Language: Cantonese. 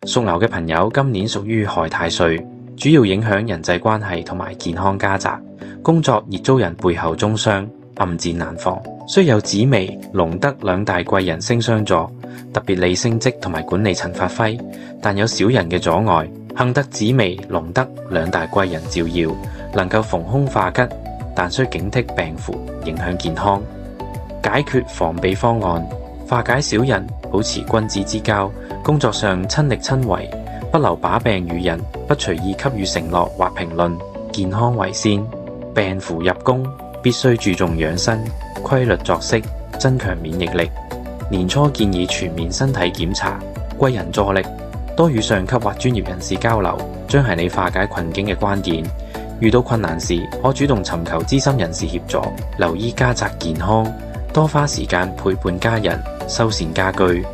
屬牛嘅朋友今年屬於害太歲，主要影響人際關係同埋健康家宅，工作易遭人背後中傷，暗箭難防。雖有紫微、龍德兩大貴人星相助，特別利升職同埋管理層發揮，但有小人嘅阻礙。幸得紫微、龍德兩大貴人照耀，能夠逢凶化吉，但需警惕病符影響健康。解決防備方案：化解小人，保持君子之交，工作上親力親為，不留把柄與人，不隨意給予承諾或評論，健康為先。病符入宮，必須注重養生，規律作息，增強免疫力。年初建議全面身體檢查。貴人助力，多與上級或專業人士交流，將係你化解困境嘅關鍵。遇到困難時，可主動尋求資深人士協助。留意家宅健康，多花時間陪伴家人，修繕家居。